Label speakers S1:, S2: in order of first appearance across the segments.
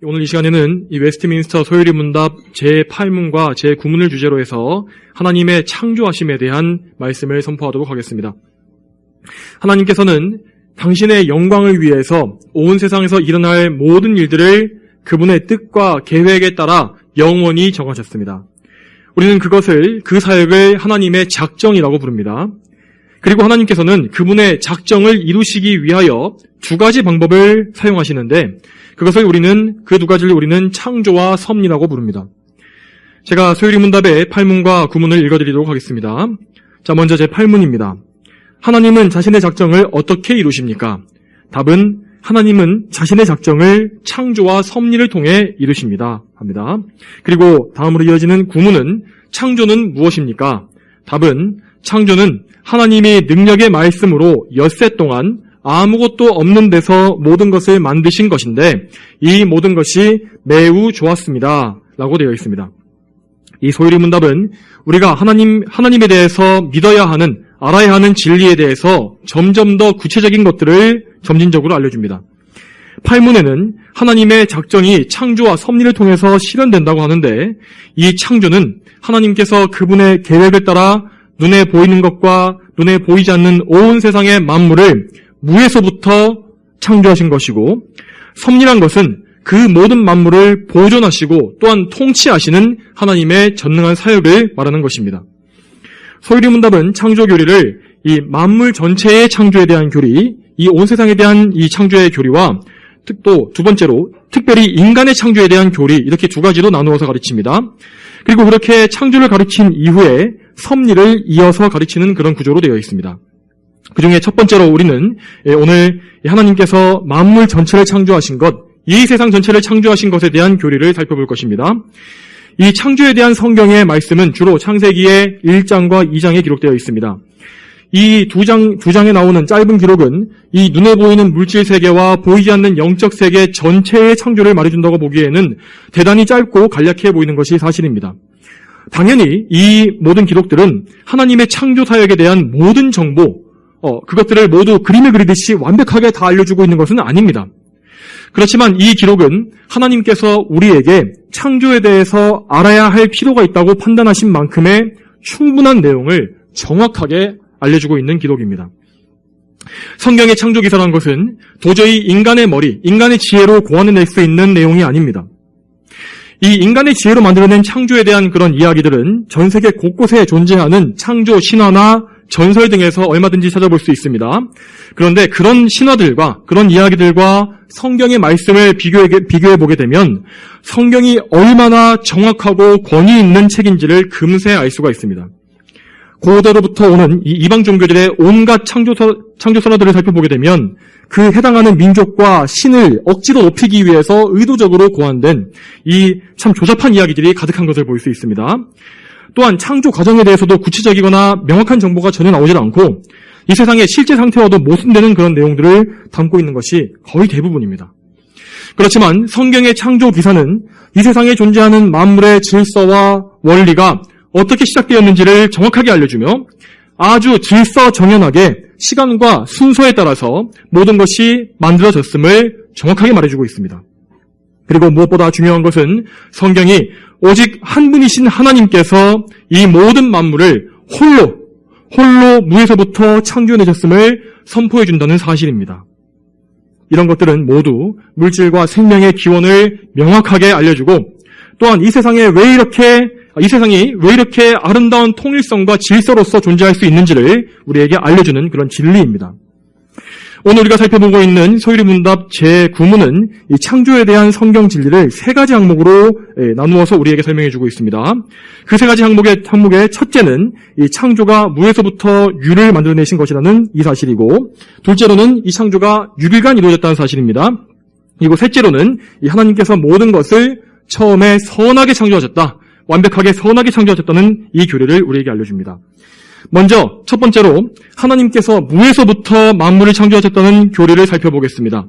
S1: 오늘 이 시간에는 이 웨스트민스터 소요리 문답 제8문과 제9문을 주제로 해서 하나님의 창조하심에 대한 말씀을 선포하도록 하겠습니다. 하나님께서는 당신의 영광을 위해서 온 세상에서 일어날 모든 일들을 그분의 뜻과 계획에 따라 영원히 정하셨습니다. 우리는 그것을, 그 사역을 하나님의 작정이라고 부릅니다. 그리고 하나님께서는 그분의 작정을 이루시기 위하여 두 가지 방법을 사용하시는데 그 두 가지를 우리는 창조와 섭리라고 부릅니다. 제가 소요리 문답의 8문과 9문을 읽어드리도록 하겠습니다. 자, 먼저 제 8문입니다. 하나님은 자신의 작정을 어떻게 이루십니까? 답은 하나님은 자신의 작정을 창조와 섭리를 통해 이루십니다. 합니다. 그리고 다음으로 이어지는 9문은 창조는 무엇입니까? 답은 창조는 하나님이 능력의 말씀으로 엿새 동안 아무것도 없는 데서 모든 것을 만드신 것인데 이 모든 것이 매우 좋았습니다. 라고 되어 있습니다. 이 소요리 문답은 우리가 하나님에 대해서 믿어야 하는, 알아야 하는 진리에 대해서 점점 더 구체적인 것들을 점진적으로 알려줍니다. 8문에는 하나님의 작정이 창조와 섭리를 통해서 실현된다고 하는데 이 창조는 하나님께서 그분의 계획을 따라 눈에 보이는 것과 눈에 보이지 않는 온 세상의 만물을 무에서부터 창조하신 것이고, 섭리란 것은 그 모든 만물을 보존하시고 또한 통치하시는 하나님의 전능한 사역을 말하는 것입니다. 소요리 문답은 창조 교리를 이 만물 전체의 창조에 대한 교리, 이 온 세상에 대한 이 창조의 교리와 또 두 번째로 특별히 인간의 창조에 대한 교리, 이렇게 두 가지로 나누어서 가르칩니다. 그리고 그렇게 창조를 가르친 이후에 섭리를 이어서 가르치는 그런 구조로 되어 있습니다. 그 중에 첫 번째로 우리는 오늘 하나님께서 만물 전체를 창조하신 것, 이 세상 전체를 창조하신 것에 대한 교리를 살펴볼 것입니다. 이 창조에 대한 성경의 말씀은 주로 창세기의 1장과 2장에 기록되어 있습니다. 이 두 장에 나오는 짧은 기록은 이 눈에 보이는 물질 세계와 보이지 않는 영적 세계 전체의 창조를 말해준다고 보기에는 대단히 짧고 간략해 보이는 것이 사실입니다. 당연히 이 모든 기록들은 하나님의 창조 사역에 대한 모든 정보, 그것들을 모두 그림을 그리듯이 완벽하게 다 알려주고 있는 것은 아닙니다. 그렇지만 이 기록은 하나님께서 우리에게 창조에 대해서 알아야 할 필요가 있다고 판단하신 만큼의 충분한 내용을 정확하게 알려주고 있는 기록입니다. 성경의 창조 기사라는 것은 도저히 인간의 머리, 인간의 지혜로 고안해낼 수 있는 내용이 아닙니다. 이 인간의 지혜로 만들어낸 창조에 대한 그런 이야기들은 전 세계 곳곳에 존재하는 창조 신화나 전설 등에서 얼마든지 찾아볼 수 있습니다. 그런데 그런 신화들과 그런 이야기들과 성경의 말씀을 비교해 보게 되면 성경이 얼마나 정확하고 권위 있는 책인지를 금세 알 수가 있습니다. 고대로부터 오는 이 이방 종교들의 온갖 창조 선화들을 살펴보게 되면 그 해당하는 민족과 신을 억지로 높이기 위해서 의도적으로 고안된 이 참 조잡한 이야기들이 가득한 것을 볼 수 있습니다. 또한 창조 과정에 대해서도 구체적이거나 명확한 정보가 전혀 나오질 않고 이 세상의 실제 상태와도 모순되는 그런 내용들을 담고 있는 것이 거의 대부분입니다. 그렇지만 성경의 창조 기사는 이 세상에 존재하는 만물의 질서와 원리가 어떻게 시작되었는지를 정확하게 알려주며 아주 질서정연하게 시간과 순서에 따라서 모든 것이 만들어졌음을 정확하게 말해주고 있습니다. 그리고 무엇보다 중요한 것은 성경이 오직 한 분이신 하나님께서 이 모든 만물을 홀로 무에서부터 창조해내셨음을 선포해 준다는 사실입니다. 이런 것들은 모두 물질과 생명의 기원을 명확하게 알려주고 또한 이 세상이 왜 이렇게 아름다운 통일성과 질서로서 존재할 수 있는지를 우리에게 알려주는 그런 진리입니다. 오늘 우리가 살펴보고 있는 소요리 문답 제9문은 이 창조에 대한 성경 진리를 세 가지 항목으로 나누어서 우리에게 설명해주고 있습니다. 그 세 가지 항목의 첫째는 이 창조가 무에서부터 유를 만들어내신 것이라는 이 사실이고, 둘째로는 이 창조가 6일간 이루어졌다는 사실입니다. 그리고 셋째로는 이 하나님께서 모든 것을 처음에 선하게 창조하셨다, 완벽하게 선하게 창조하셨다는 이 교리를 우리에게 알려줍니다. 먼저 첫 번째로 하나님께서 무에서부터 만물을 창조하셨다는 교리를 살펴보겠습니다.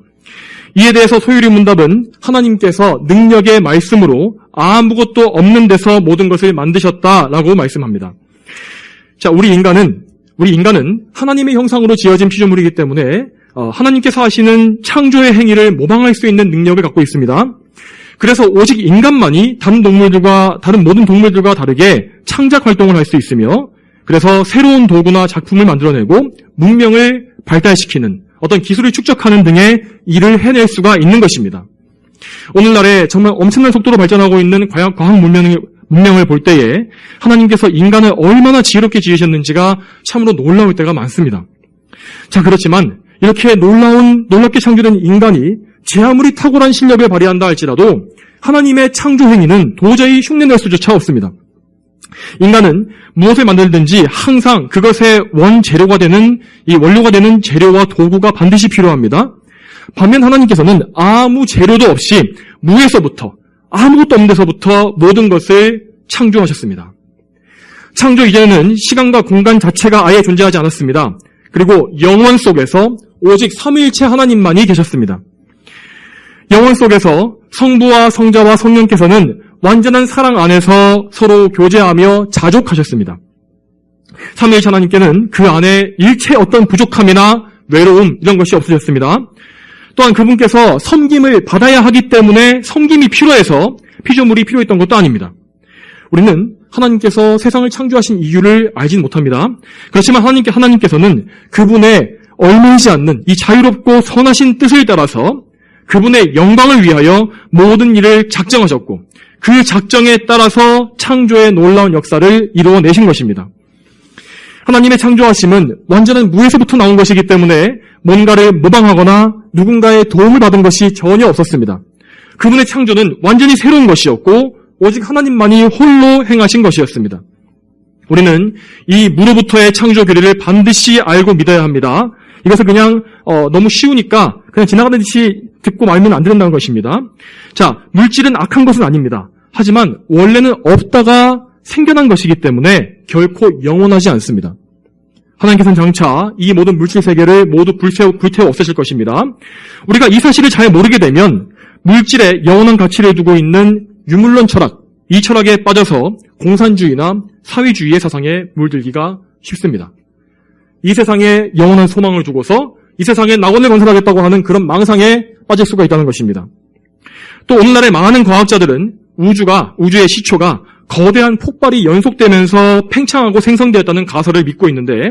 S1: 이에 대해서 소요리 문답은 하나님께서 능력의 말씀으로 아무것도 없는 데서 모든 것을 만드셨다라고 말씀합니다. 자, 우리 인간은 하나님의 형상으로 지어진 피조물이기 때문에 하나님께서 하시는 창조의 행위를 모방할 수 있는 능력을 갖고 있습니다. 그래서 오직 인간만이 다른 모든 동물들과 다르게 창작 활동을 할 수 있으며, 그래서 새로운 도구나 작품을 만들어내고 문명을 발달시키는 어떤 기술을 축적하는 등의 일을 해낼 수가 있는 것입니다. 오늘날에 정말 엄청난 속도로 발전하고 있는 과학 문명을 볼 때에 하나님께서 인간을 얼마나 지혜롭게 지으셨는지가 참으로 놀라울 때가 많습니다. 자, 그렇지만 이렇게 놀랍게 창조된 인간이 제 아무리 탁월한 실력을 발휘한다 할지라도 하나님의 창조 행위는 도저히 흉내낼 수조차 없습니다. 인간은 무엇을 만들든지 항상 그것의 원료가 되는 재료와 도구가 반드시 필요합니다. 반면 하나님께서는 아무 재료도 없이 무에서부터, 아무것도 없는 데서부터 모든 것을 창조하셨습니다. 창조 이전에는 시간과 공간 자체가 아예 존재하지 않았습니다. 그리고 영원 속에서 오직 삼위일체 하나님만이 계셨습니다. 영원 속에서 성부와 성자와 성령께서는 완전한 사랑 안에서 서로 교제하며 자족하셨습니다. 삼위일체 하나님께는 그 안에 일체 어떤 부족함이나 외로움 이런 것이 없으셨습니다. 또한 그분께서 섬김을 받아야 하기 때문에 섬김이 필요해서 피조물이 필요했던 것도 아닙니다. 우리는 하나님께서 세상을 창조하신 이유를 알지는 못합니다. 그렇지만 하나님께서는 그분의 얽매이지 않는 이 자유롭고 선하신 뜻을 따라서 그분의 영광을 위하여 모든 일을 작정하셨고 그 작정에 따라서 창조의 놀라운 역사를 이루어내신 것입니다. 하나님의 창조하심은 완전한 무에서부터 나온 것이기 때문에 뭔가를 모방하거나 누군가의 도움을 받은 것이 전혀 없었습니다. 그분의 창조는 완전히 새로운 것이었고 오직 하나님만이 홀로 행하신 것이었습니다. 우리는 이 무로부터의 창조 교리를 반드시 알고 믿어야 합니다. 이것을 그냥 너무 쉬우니까 그냥 지나가는 듯이 듣고 말면 안 된다는 것입니다. 자, 물질은 악한 것은 아닙니다. 하지만 원래는 없다가 생겨난 것이기 때문에 결코 영원하지 않습니다. 하나님께서는 장차 이 모든 물질 세계를 모두 불태워 없애실 것입니다. 우리가 이 사실을 잘 모르게 되면 물질에 영원한 가치를 두고 있는 유물론 철학, 이 철학에 빠져서 공산주의나 사회주의의 사상에 물들기가 쉽습니다. 이 세상에 영원한 소망을 두고서 이 세상에 낙원을 건설하겠다고 하는 그런 망상에 빠질 수가 있다는 것입니다. 또 오늘날의 많은 과학자들은 우주의 시초가 거대한 폭발이 연속되면서 팽창하고 생성되었다는 가설을 믿고 있는데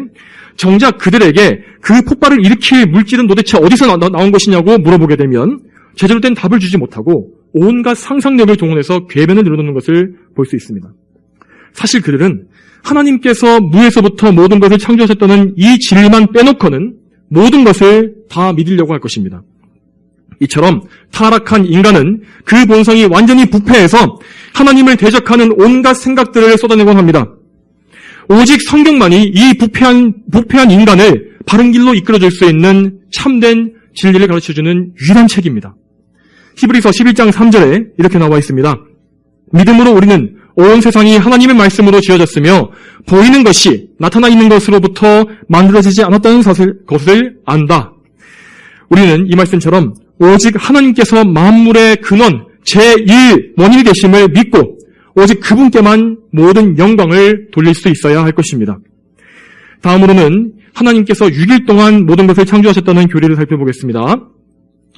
S1: 정작 그들에게 그 폭발을 일으킬 물질은 도대체 어디서 나온 것이냐고 물어보게 되면 제대로 된 답을 주지 못하고 온갖 상상력을 동원해서 궤변을 늘어놓는 것을 볼 수 있습니다. 사실 그들은 하나님께서 무에서부터 모든 것을 창조하셨다는 이 진리만 빼놓고는 모든 것을 다 믿으려고 할 것입니다. 이처럼 타락한 인간은 그 본성이 완전히 부패해서 하나님을 대적하는 온갖 생각들을 쏟아내곤 합니다. 오직 성경만이 이 부패한 인간을 바른 길로 이끌어줄 수 있는 참된 진리를 가르쳐주는 유일한 책입니다. 히브리서 11장 3절에 이렇게 나와 있습니다. 믿음으로 우리는 온 세상이 하나님의 말씀으로 지어졌으며 보이는 것이 나타나 있는 것으로부터 만들어지지 않았다는 것을 안다. 우리는 이 말씀처럼 오직 하나님께서 만물의 근원, 제1 원인이 되심을 믿고 오직 그분께만 모든 영광을 돌릴 수 있어야 할 것입니다. 다음으로는 하나님께서 6일 동안 모든 것을 창조하셨다는 교리를 살펴보겠습니다.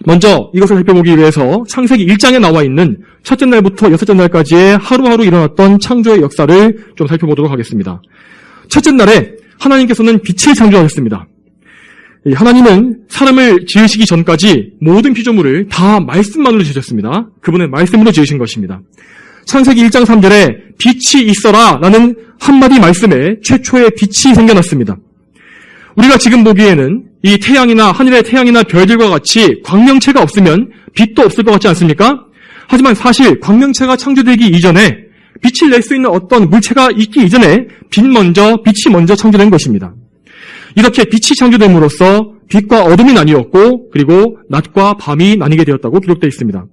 S1: 먼저 이것을 살펴보기 위해서 창세기 1장에 나와 있는 첫째 날부터 여섯째 날까지의 하루하루 일어났던 창조의 역사를 좀 살펴보도록 하겠습니다. 첫째 날에 하나님께서는 빛을 창조하셨습니다. 하나님은 사람을 지으시기 전까지 모든 피조물을 다 말씀만으로 지으셨습니다. 그분은 말씀으로 지으신 것입니다. 창세기 1장 3절에 빛이 있어라 라는 한마디 말씀에 최초의 빛이 생겨났습니다. 우리가 지금 보기에는 이 태양이나 하늘의 태양이나 별들과 같이 광명체가 없으면 빛도 없을 것 같지 않습니까? 하지만 사실 광명체가 창조되기 이전에 빛을 낼 수 있는 어떤 물체가 있기 이전에 빛이 먼저 창조된 것입니다. 이렇게 빛이 창조됨으로써 빛과 어둠이 나뉘었고 그리고 낮과 밤이 나뉘게 되었다고 기록되어 있습니다.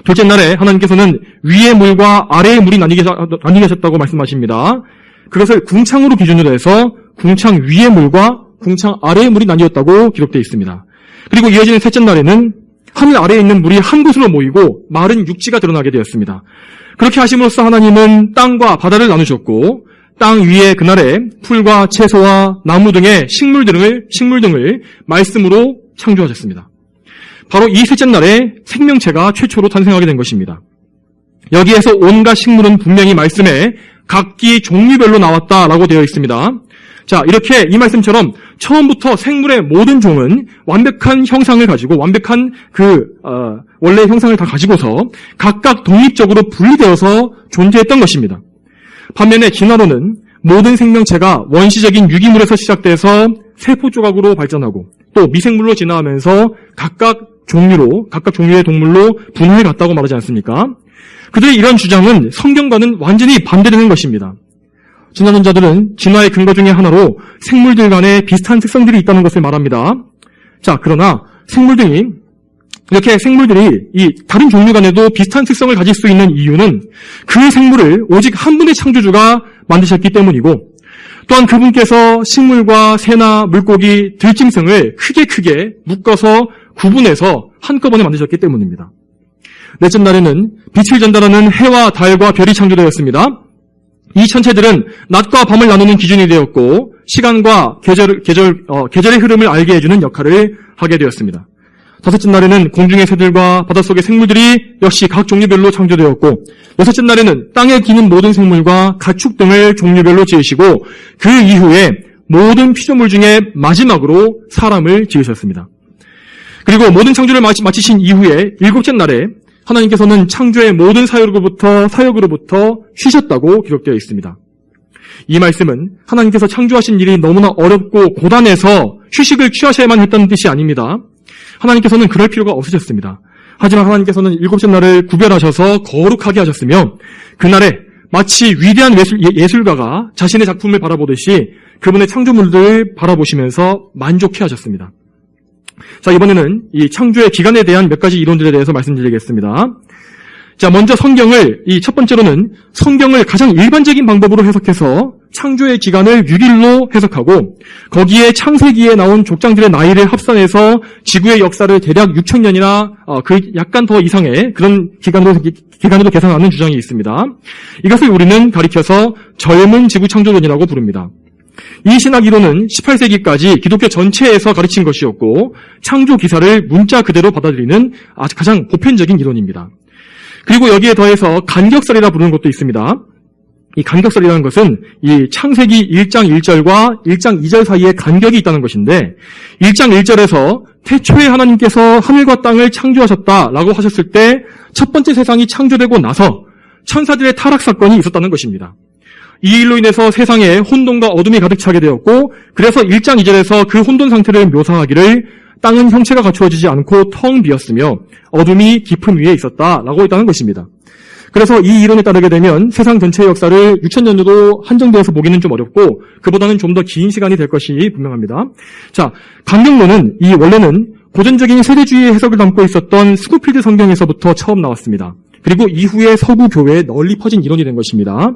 S1: 둘째 날에 하나님께서는 위의 물과 아래의 물이 나뉘게 하셨다고 말씀하십니다. 그것을 궁창으로 기준으로 해서 궁창 위의 물과 궁창 아래의 물이 나뉘었다고 기록되어 있습니다. 그리고 이어지는 셋째 날에는 하늘 아래에 있는 물이 한 곳으로 모이고 마른 육지가 드러나게 되었습니다. 그렇게 하심으로써 하나님은 땅과 바다를 나누셨고 땅 위에 그날에 풀과 채소와 나무 등의 식물 등을 말씀으로 창조하셨습니다. 바로 이 셋째 날에 생명체가 최초로 탄생하게 된 것입니다. 여기에서 온갖 식물은 분명히 말씀에 각기 종류별로 나왔다라고 되어 있습니다. 자, 이렇게 이 말씀처럼 처음부터 생물의 모든 종은 완벽한 형상을 가지고 완벽한 원래 형상을 다 가지고서 각각 독립적으로 분리되어서 존재했던 것입니다. 반면에 진화론은 모든 생명체가 원시적인 유기물에서 시작돼서 세포 조각으로 발전하고 또 미생물로 진화하면서 각각 종류의 동물로 분화해 갔다고 말하지 않습니까? 그들의 이런 주장은 성경과는 완전히 반대되는 것입니다. 진화론자들은 진화의 근거 중에 하나로 생물들 간에 비슷한 특성들이 있다는 것을 말합니다. 자, 그러나 생물들이 이 다른 종류 간에도 비슷한 특성을 가질 수 있는 이유는 그 생물을 오직 한 분의 창조주가 만드셨기 때문이고, 또한 그분께서 식물과 새나 물고기, 들짐승을 크게 묶어서 구분해서 한꺼번에 만드셨기 때문입니다. 넷째 날에는 빛을 전달하는 해와 달과 별이 창조되었습니다. 이 천체들은 낮과 밤을 나누는 기준이 되었고 시간과 계절의 흐름을 알게 해주는 역할을 하게 되었습니다. 다섯째 날에는 공중의 새들과 바닷속의 생물들이 역시 각 종류별로 창조되었고, 여섯째 날에는 땅에 기는 모든 생물과 가축 등을 종류별로 지으시고 그 이후에 모든 피조물 중에 마지막으로 사람을 지으셨습니다. 그리고 모든 창조를 마치신 이후에 일곱째 날에 하나님께서는 창조의 모든 사역으로부터 쉬셨다고 기록되어 있습니다. 이 말씀은 하나님께서 창조하신 일이 너무나 어렵고 고단해서 휴식을 취하셔야만 했다는 뜻이 아닙니다. 하나님께서는 그럴 필요가 없으셨습니다. 하지만 하나님께서는 일곱째 날을 구별하셔서 거룩하게 하셨으며 그날에 마치 위대한 예술가가 자신의 작품을 바라보듯이 그분의 창조물들을 바라보시면서 만족해 하셨습니다. 자, 이번에는 이 창조의 기간에 대한 몇 가지 이론들에 대해서 말씀드리겠습니다. 자, 먼저 첫 번째로는 성경을 가장 일반적인 방법으로 해석해서 창조의 기간을 6일로 해석하고 거기에 창세기에 나온 족장들의 나이를 합산해서 지구의 역사를 대략 6,000년이나 약간 더 이상의 그런 기간으로 계산하는 주장이 있습니다. 이것을 우리는 가리켜서 젊은 지구 창조론이라고 부릅니다. 이 신학 이론은 18세기까지 기독교 전체에서 가르친 것이었고 창조 기사를 문자 그대로 받아들이는 가장 보편적인 이론입니다. 그리고 여기에 더해서 간격설이라 부르는 것도 있습니다. 이 간격설이라는 것은 이 창세기 1장 1절과 1장 2절 사이에 간격이 있다는 것인데 1장 1절에서 태초에 하나님께서 하늘과 땅을 창조하셨다라고 하셨을 때 첫 번째 세상이 창조되고 나서 천사들의 타락 사건이 있었다는 것입니다. 이 일로 인해서 세상에 혼돈과 어둠이 가득 차게 되었고 그래서 1장 2절에서 그 혼돈 상태를 묘사하기를 땅은 형체가 갖추어지지 않고 텅 비었으며 어둠이 깊은 위에 있었다라고 했다는 것입니다. 그래서 이 이론에 따르게 되면 세상 전체의 역사를 6,000년으로 한정되어서 보기는 좀 어렵고 그보다는 좀 더 긴 시간이 될 것이 분명합니다. 자, 간격론은 원래는 고전적인 세대주의의 해석을 담고 있었던 스코필드 성경에서부터 처음 나왔습니다. 그리고 이후에 서구 교회에 널리 퍼진 이론이 된 것입니다.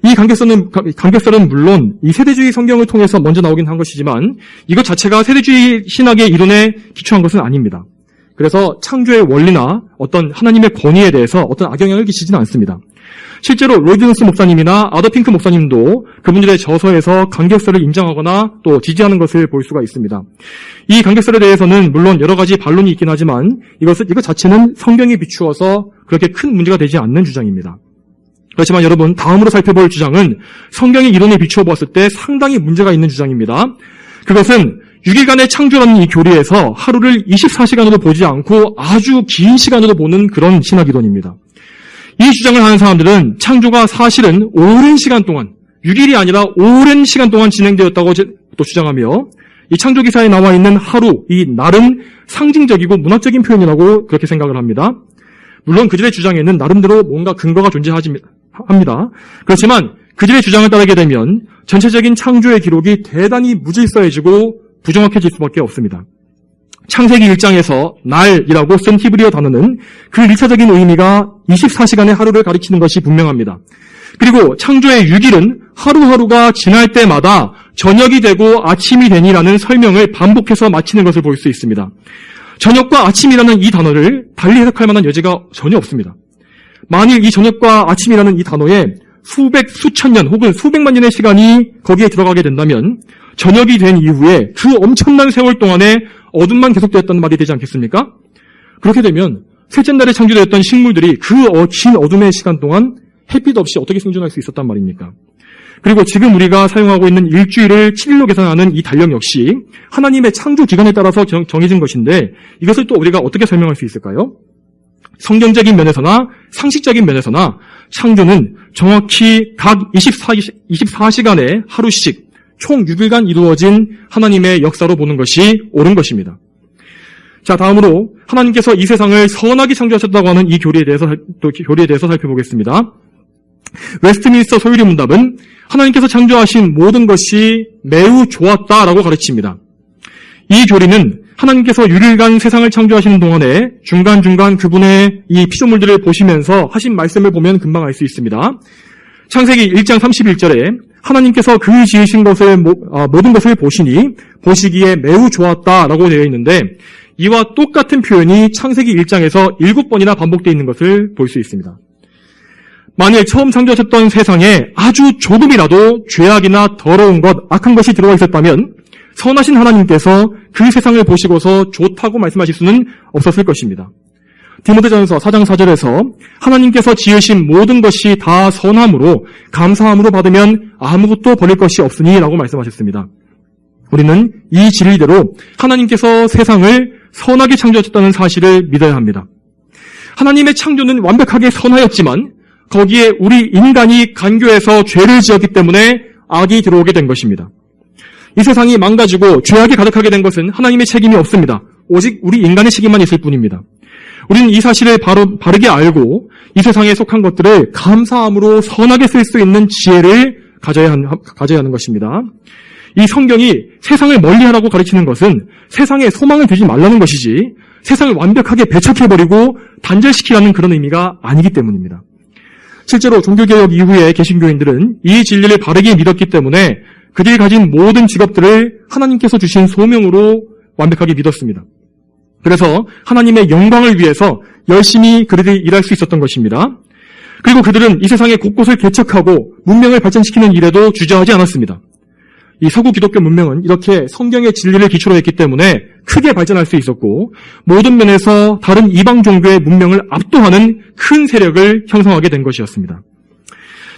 S1: 이 간격설은 물론 이 세대주의 성경을 통해서 먼저 나오긴 한 것이지만 이것 자체가 세대주의 신학의 이론에 기초한 것은 아닙니다. 그래서 창조의 원리나 어떤 하나님의 권위에 대해서 어떤 악영향을 끼치지는 않습니다. 실제로 로이드너스 목사님이나 아더핑크 목사님도 그분들의 저서에서 간격설을 인정하거나 또 지지하는 것을 볼 수가 있습니다. 이 간격설에 대해서는 물론 여러 가지 반론이 있긴 하지만 이것 자체는 성경에 비추어서 그렇게 큰 문제가 되지 않는 주장입니다. 그렇지만 여러분, 다음으로 살펴볼 주장은 성경의 이론에 비추어 보았을 때 상당히 문제가 있는 주장입니다. 그것은 6일간의 창조라는 이 교리에서 하루를 24시간으로 보지 않고 아주 긴 시간으로 보는 그런 신학 이론입니다. 이 주장을 하는 사람들은 창조가 사실은 오랜 시간 동안, 6일이 아니라 오랜 시간 동안 진행되었다고 또 주장하며 이 창조 기사에 나와 있는 하루, 이 날은 상징적이고 문화적인 표현이라고 그렇게 생각을 합니다. 물론 그들의 주장에는 나름대로 뭔가 근거가 존재합니다. 그렇지만 그들의 주장을 따르게 되면 전체적인 창조의 기록이 대단히 무질서해지고 부정확해질 수밖에 없습니다. 창세기 1장에서 날이라고 쓴 히브리어 단어는 그 1차적인 의미가 24시간의 하루를 가리키는 것이 분명합니다. 그리고 창조의 6일은 하루하루가 지날 때마다 저녁이 되고 아침이 되니라는 설명을 반복해서 마치는 것을 볼 수 있습니다. 저녁과 아침이라는 이 단어를 달리 해석할 만한 여지가 전혀 없습니다. 만일 이 저녁과 아침이라는 이 단어에 수천 년 혹은 수백만 년의 시간이 거기에 들어가게 된다면 저녁이 된 이후에 그 엄청난 세월 동안에 어둠만 계속되었다는 말이 되지 않겠습니까? 그렇게 되면 셋째 날에 창조되었던 식물들이 그 긴 어둠의 시간 동안 햇빛 없이 어떻게 생존할 수 있었단 말입니까? 그리고 지금 우리가 사용하고 있는 일주일을 7일로 계산하는 이 달력 역시 하나님의 창조 기간에 따라서 정해진 것인데 이것을 또 우리가 어떻게 설명할 수 있을까요? 성경적인 면에서나 상식적인 면에서나 창조는 정확히 각 24시간에 하루씩 총 6일간 이루어진 하나님의 역사로 보는 것이 옳은 것입니다. 자, 다음으로 하나님께서 이 세상을 선하게 창조하셨다고 하는 이 교리에 대해서 살펴보겠습니다. 웨스트민스터 소유리 문답은 하나님께서 창조하신 모든 것이 매우 좋았다라고 가르칩니다. 이 교리는 하나님께서 6일간 세상을 창조하시는 동안에 중간중간 그분의 이 피조물들을 보시면서 하신 말씀을 보면 금방 알 수 있습니다. 창세기 1장 31절에 하나님께서 그 지으신 것을 모든 것을 보시니 보시기에 매우 좋았다라고 되어 있는데 이와 똑같은 표현이 창세기 1장에서 7번이나 반복되어 있는 것을 볼 수 있습니다. 만일 처음 창조하셨던 세상에 아주 조금이라도 죄악이나 더러운 것, 악한 것이 들어가 있었다면 선하신 하나님께서 그 세상을 보시고서 좋다고 말씀하실 수는 없었을 것입니다. 디모데전서 4장 4절에서 하나님께서 지으신 모든 것이 다 선함으로 감사함으로 받으면 아무것도 버릴 것이 없으니 라고 말씀하셨습니다. 우리는 이 진리대로 하나님께서 세상을 선하게 창조하셨다는 사실을 믿어야 합니다. 하나님의 창조는 완벽하게 선하였지만 거기에 우리 인간이 간교해서 죄를 지었기 때문에 악이 들어오게 된 것입니다. 이 세상이 망가지고 죄악이 가득하게 된 것은 하나님의 책임이 없습니다. 오직 우리 인간의 책임만 있을 뿐입니다. 우리는 이 사실을 바르게 알고 이 세상에 속한 것들을 감사함으로 선하게 쓸 수 있는 지혜를 가져야 하는 것입니다. 이 성경이 세상을 멀리하라고 가르치는 것은 세상에 소망을 두지 말라는 것이지 세상을 완벽하게 배척해버리고 단절시키라는 그런 의미가 아니기 때문입니다. 실제로 종교개혁 이후에 개신교인들은 이 진리를 바르게 믿었기 때문에 그들이 가진 모든 직업들을 하나님께서 주신 소명으로 완벽하게 믿었습니다. 그래서 하나님의 영광을 위해서 열심히 그들이 일할 수 있었던 것입니다. 그리고 그들은 이 세상의 곳곳을 개척하고 문명을 발전시키는 일에도 주저하지 않았습니다. 이 서구 기독교 문명은 이렇게 성경의 진리를 기초로 했기 때문에 크게 발전할 수 있었고 모든 면에서 다른 이방 종교의 문명을 압도하는 큰 세력을 형성하게 된 것이었습니다.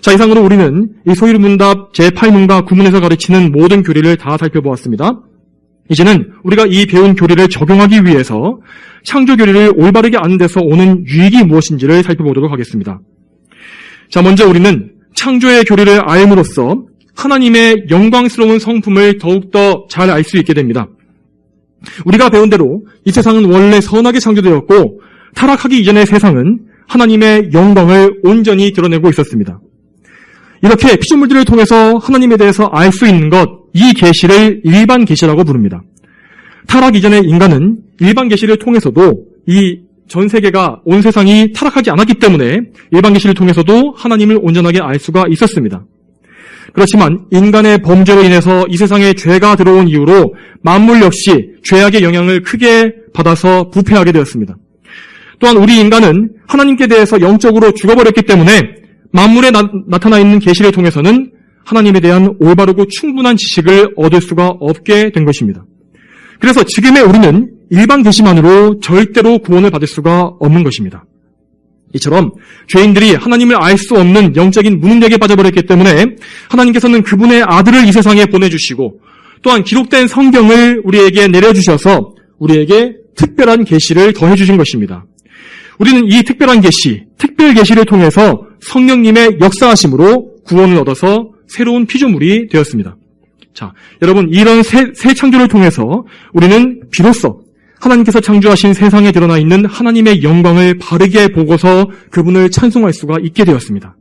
S1: 자, 이상으로 우리는 이 소유리 문답 제8문과 9문에서 가르치는 모든 교리를 다 살펴보았습니다. 이제는 우리가 이 배운 교리를 적용하기 위해서 창조 교리를 올바르게 아는 데서 오는 유익이 무엇인지를 살펴보도록 하겠습니다. 자, 먼저 우리는 창조의 교리를 알므로써 하나님의 영광스러운 성품을 더욱더 잘 알 수 있게 됩니다. 우리가 배운 대로 이 세상은 원래 선하게 창조되었고 타락하기 이전의 세상은 하나님의 영광을 온전히 드러내고 있었습니다. 이렇게 피조물들을 통해서 하나님에 대해서 알 수 있는 것, 이 계시를 일반 계시라고 부릅니다. 타락 이전의 인간은 일반 계시를 통해서도 이 전 세계가 온 세상이 타락하지 않았기 때문에 일반 계시를 통해서도 하나님을 온전하게 알 수가 있었습니다. 그렇지만 인간의 범죄로 인해서 이 세상에 죄가 들어온 이후로 만물 역시 죄악의 영향을 크게 받아서 부패하게 되었습니다. 또한 우리 인간은 하나님께 대해서 영적으로 죽어버렸기 때문에 만물에 나타나 있는 계시를 통해서는 하나님에 대한 올바르고 충분한 지식을 얻을 수가 없게 된 것입니다. 그래서 지금의 우리는 일반 계시만으로 절대로 구원을 받을 수가 없는 것입니다. 이처럼 죄인들이 하나님을 알 수 없는 영적인 무능력에 빠져버렸기 때문에 하나님께서는 그분의 아들을 이 세상에 보내주시고 또한 기록된 성경을 우리에게 내려주셔서 우리에게 특별한 계시를 더해주신 것입니다. 우리는 이 특별한 계시, 특별 계시를 통해서 성령님의 역사하심으로 구원을 얻어서 새로운 피조물이 되었습니다. 자, 여러분, 이런 새 창조를 통해서 우리는 비로소 하나님께서 창조하신 세상에 드러나 있는 하나님의 영광을 바르게 보고서 그분을 찬송할 수가 있게 되었습니다.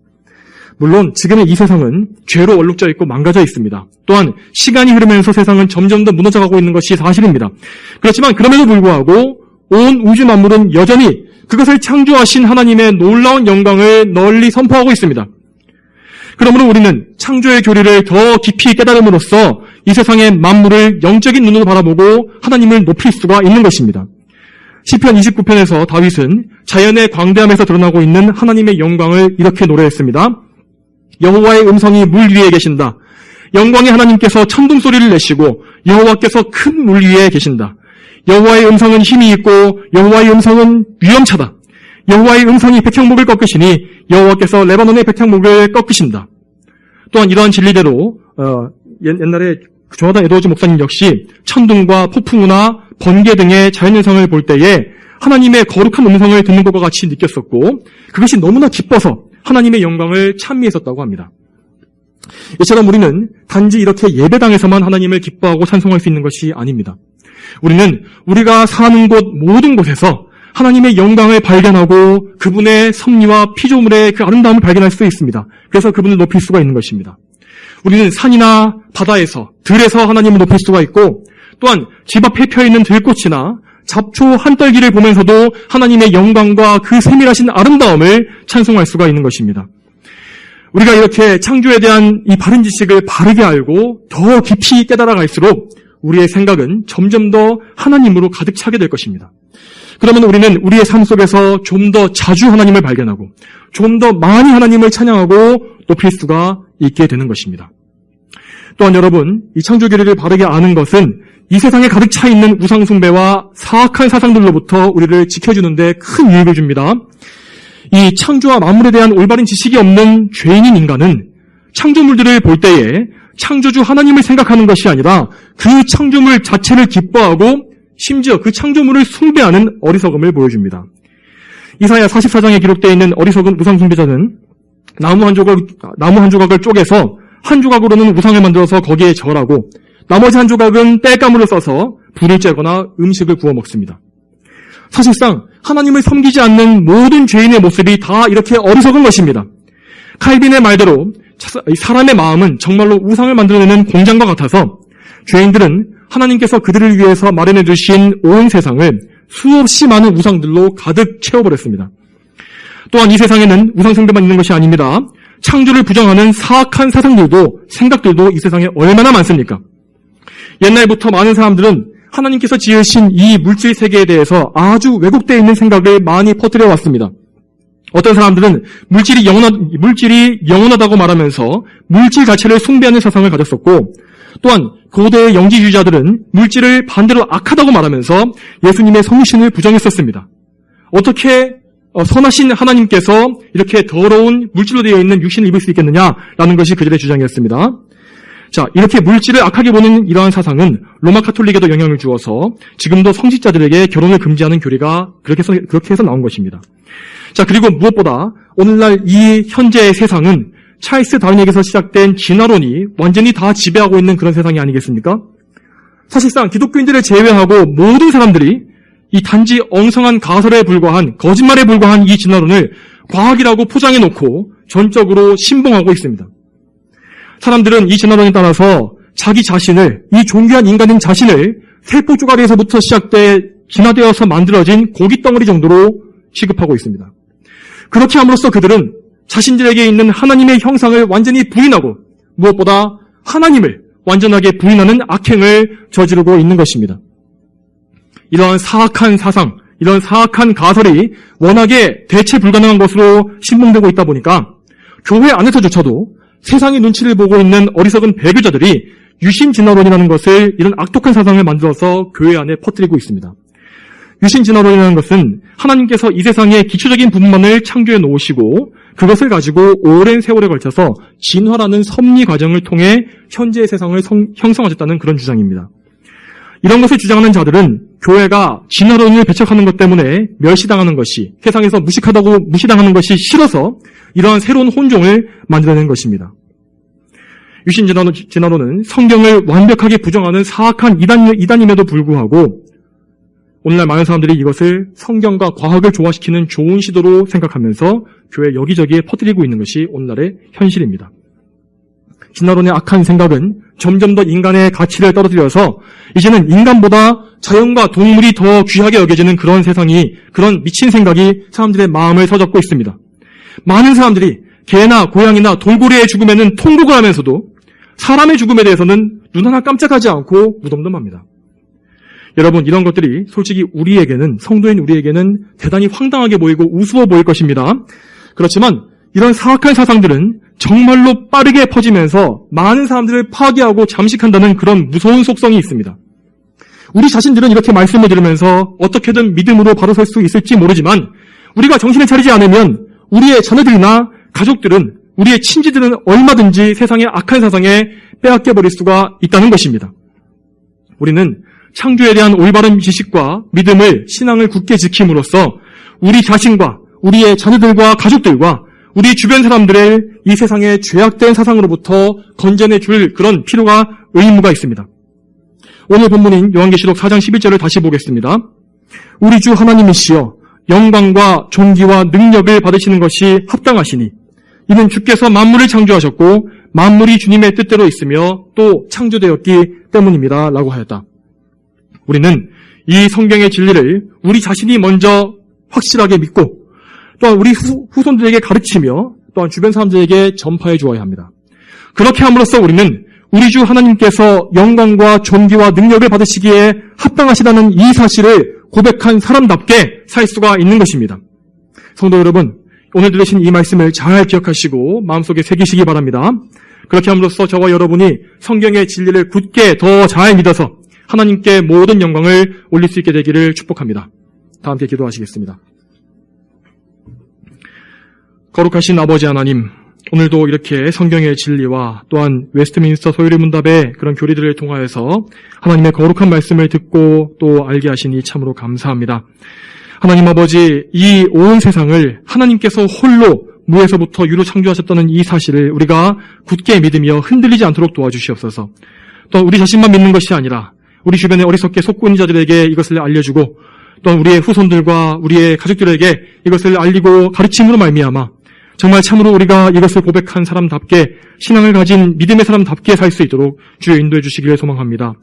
S1: 물론 지금의 이 세상은 죄로 얼룩져 있고 망가져 있습니다. 또한 시간이 흐르면서 세상은 점점 더 무너져가고 있는 것이 사실입니다. 그렇지만 그럼에도 불구하고 온 우주 만물은 여전히 그것을 창조하신 하나님의 놀라운 영광을 널리 선포하고 있습니다. 그러므로 우리는 창조의 교리를 더 깊이 깨달음으로써 이 세상의 만물을 영적인 눈으로 바라보고 하나님을 높일 수가 있는 것입니다. 시편 29편에서 다윗은 자연의 광대함에서 드러나고 있는 하나님의 영광을 이렇게 노래했습니다. 여호와의 음성이 물 위에 계신다. 영광의 하나님께서 천둥 소리를 내시고 여호와께서 큰 물 위에 계신다. 여호와의 음성은 힘이 있고 여호와의 음성은 위엄차다. 여호와의 음성이 백향목을 꺾으시니 여호와께서 레바논의 백향목을 꺾으신다. 또한 이러한 진리대로 옛날에 조나단 에드워즈 목사님 역시 천둥과 폭풍우나 번개 등의 자연현상을 볼 때에 하나님의 거룩한 음성을 듣는 것과 같이 느꼈었고 그것이 너무나 기뻐서 하나님의 영광을 찬미했었다고 합니다. 이처럼 우리는 단지 이렇게 예배당에서만 하나님을 기뻐하고 찬송할 수 있는 것이 아닙니다. 우리는 우리가 사는 곳 모든 곳에서 하나님의 영광을 발견하고 그분의 섭리와 피조물의 그 아름다움을 발견할 수 있습니다. 그래서 그분을 높일 수가 있는 것입니다. 우리는 산이나 바다에서 들에서 하나님을 높일 수가 있고 또한 집 앞에 펴있는 들꽃이나 잡초 한떨기를 보면서도 하나님의 영광과 그 세밀하신 아름다움을 찬송할 수가 있는 것입니다. 우리가 이렇게 창조에 대한 이 바른 지식을 바르게 알고 더 깊이 깨달아갈수록 우리의 생각은 점점 더 하나님으로 가득 차게 될 것입니다. 그러면 우리는 우리의 삶 속에서 좀 더 자주 하나님을 발견하고 좀 더 많이 하나님을 찬양하고 높일 수가 있게 되는 것입니다. 또한 여러분, 이 창조기를 바르게 아는 것은 이 세상에 가득 차 있는 우상 숭배와 사악한 사상들로부터 우리를 지켜주는 데 큰 유익을 줍니다. 이 창조와 만물에 대한 올바른 지식이 없는 죄인인 인간은 창조물들을 볼 때에 창조주 하나님을 생각하는 것이 아니라 그 창조물 자체를 기뻐하고 심지어 그 창조물을 숭배하는 어리석음을 보여줍니다. 이사야 44장에 기록되어 있는 어리석은 우상 숭배자는 나무 한 조각을 쪼개서 한 조각으로는 우상을 만들어서 거기에 절하고 나머지 한 조각은 땔감으로 써서 불을 쬐거나 음식을 구워 먹습니다. 사실상 하나님을 섬기지 않는 모든 죄인의 모습이 다 이렇게 어리석은 것입니다. 칼빈의 말대로 사람의 마음은 정말로 우상을 만들어내는 공장과 같아서 죄인들은 하나님께서 그들을 위해서 마련해 주신 온 세상을 수없이 많은 우상들로 가득 채워버렸습니다. 또한 이 세상에는 우상 숭배만 있는 것이 아닙니다. 창조를 부정하는 사악한 사상들도 생각들도 이 세상에 얼마나 많습니까? 옛날부터 많은 사람들은 하나님께서 지으신 이 물질 세계에 대해서 아주 왜곡되어 있는 생각을 많이 퍼뜨려 왔습니다. 어떤 사람들은 물질이 영원하다고 말하면서 물질 자체를 숭배하는 사상을 가졌었고 또한 고대의 영지주의자들은 물질을 반대로 악하다고 말하면서 예수님의 성신을 부정했었습니다. 어떻게 선하신 하나님께서 이렇게 더러운 물질로 되어 있는 육신을 입을 수 있겠느냐라는 것이 그들의 주장이었습니다. 자, 이렇게 물질을 악하게 보는 이러한 사상은 로마 카톨릭에도 영향을 주어서 지금도 성직자들에게 결혼을 금지하는 교리가 그렇게 해서 나온 것입니다. 자, 그리고 무엇보다 오늘날 이 현재의 세상은 찰스 다윈에게서 시작된 진화론이 완전히 다 지배하고 있는 그런 세상이 아니겠습니까? 사실상 기독교인들을 제외하고 모든 사람들이 이 단지 엉성한 가설에 불과한 거짓말에 불과한 이 진화론을 과학이라고 포장해놓고 전적으로 신봉하고 있습니다. 사람들은 이 진화론에 따라서 자기 자신을, 이 존귀한 인간인 자신을 세포 쪼가리에서부터 시작돼 진화되어서 만들어진 고깃덩어리 정도로 취급하고 있습니다. 그렇게 함으로써 그들은 자신들에게 있는 하나님의 형상을 완전히 부인하고 무엇보다 하나님을 완전하게 부인하는 악행을 저지르고 있는 것입니다. 이러한 사악한 사상, 이런 사악한 가설이 워낙에 대체 불가능한 것으로 신봉되고 있다 보니까 교회 안에서조차도 세상의 눈치를 보고 있는 어리석은 배교자들이 유신진화론이라는 것을 이런 악독한 사상을 만들어서 교회 안에 퍼뜨리고 있습니다. 유신진화론이라는 것은 하나님께서 이 세상의 기초적인 부분만을 창조해 놓으시고 그것을 가지고 오랜 세월에 걸쳐서 진화라는 섭리 과정을 통해 현재의 세상을 형성하셨다는 그런 주장입니다. 이런 것을 주장하는 자들은 교회가 진화론을 배척하는 것 때문에 멸시당하는 것이, 세상에서 무시당하는 것이 싫어서 이러한 새로운 혼종을 만들어낸 것입니다. 유신진화론은 성경을 완벽하게 부정하는 사악한 이단임에도 불구하고 오늘날 많은 사람들이 이것을 성경과 과학을 조화시키는 좋은 시도로 생각하면서 교회 여기저기에 퍼뜨리고 있는 것이 오늘날의 현실입니다. 진화론의 악한 생각은 점점 더 인간의 가치를 떨어뜨려서 이제는 인간보다 자연과 동물이 더 귀하게 여겨지는 그런 세상이, 그런 미친 생각이 사람들의 마음을 서잡고 있습니다. 많은 사람들이 개나 고양이나 돌고래의 죽음에는 통곡을 하면서도 사람의 죽음에 대해서는 눈 하나 깜짝하지 않고 무덤덤합니다. 여러분, 이런 것들이 솔직히 우리에게는, 성도인 우리에게는 대단히 황당하게 보이고 우스워 보일 것입니다. 그렇지만 이런 사악한 사상들은 정말로 빠르게 퍼지면서 많은 사람들을 파괴하고 잠식한다는 그런 무서운 속성이 있습니다. 우리 자신들은 이렇게 말씀을 들으면서 어떻게든 믿음으로 바로 설 수 있을지 모르지만 우리가 정신을 차리지 않으면 우리의 자녀들이나 가족들은, 우리의 친지들은 얼마든지 세상의 악한 사상에 빼앗겨버릴 수가 있다는 것입니다. 우리는 창조에 대한 올바른 지식과 믿음을, 신앙을 굳게 지킴으로써 우리 자신과 우리의 자녀들과 가족들과 우리 주변 사람들을 이 세상의 죄악된 사상으로부터 건져내 줄 그런 필요가, 의무가 있습니다. 오늘 본문인 요한계시록 4장 11절을 다시 보겠습니다. 우리 주 하나님이시여 영광과 존귀와 능력을 받으시는 것이 합당하시니 이는 주께서 만물을 창조하셨고 만물이 주님의 뜻대로 있으며 또 창조되었기 때문입니다. 라고 하였다. 우리는 이 성경의 진리를 우리 자신이 먼저 확실하게 믿고 또한 우리 후손들에게 가르치며 또한 주변 사람들에게 전파해 주어야 합니다. 그렇게 함으로써 우리는 우리 주 하나님께서 영광과 존귀와 능력을 받으시기에 합당하시다는 이 사실을 고백한 사람답게 살 수가 있는 것입니다. 성도 여러분, 오늘 들으신 이 말씀을 잘 기억하시고 마음속에 새기시기 바랍니다. 그렇게 함으로써 저와 여러분이 성경의 진리를 굳게 더 잘 믿어서 하나님께 모든 영광을 올릴 수 있게 되기를 축복합니다. 다 함께 기도하시겠습니다. 거룩하신 아버지 하나님, 오늘도 이렇게 성경의 진리와 또한 웨스트민스터 소유리 문답의 그런 교리들을 통하여서 하나님의 거룩한 말씀을 듣고 또 알게 하시니 참으로 감사합니다. 하나님 아버지, 이 온 세상을 하나님께서 홀로 무에서부터 유로 창조하셨다는 이 사실을 우리가 굳게 믿으며 흔들리지 않도록 도와주시옵소서. 또 우리 자신만 믿는 것이 아니라 우리 주변의 어리석게 속고 있는 자들에게 이것을 알려주고 또 우리의 후손들과 우리의 가족들에게 이것을 알리고 가르침으로 말미암아 정말 참으로 우리가 이것을 고백한 사람답게, 신앙을 가진 믿음의 사람답게 살 수 있도록 주여 인도해 주시기를 소망합니다.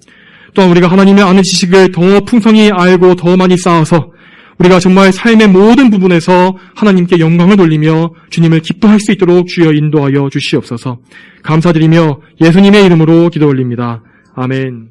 S1: 또한 우리가 하나님의 아는 지식을 더 풍성히 알고 더 많이 쌓아서 우리가 정말 삶의 모든 부분에서 하나님께 영광을 돌리며 주님을 기뻐할 수 있도록 주여 인도하여 주시옵소서. 감사드리며 예수님의 이름으로 기도 올립니다. 아멘.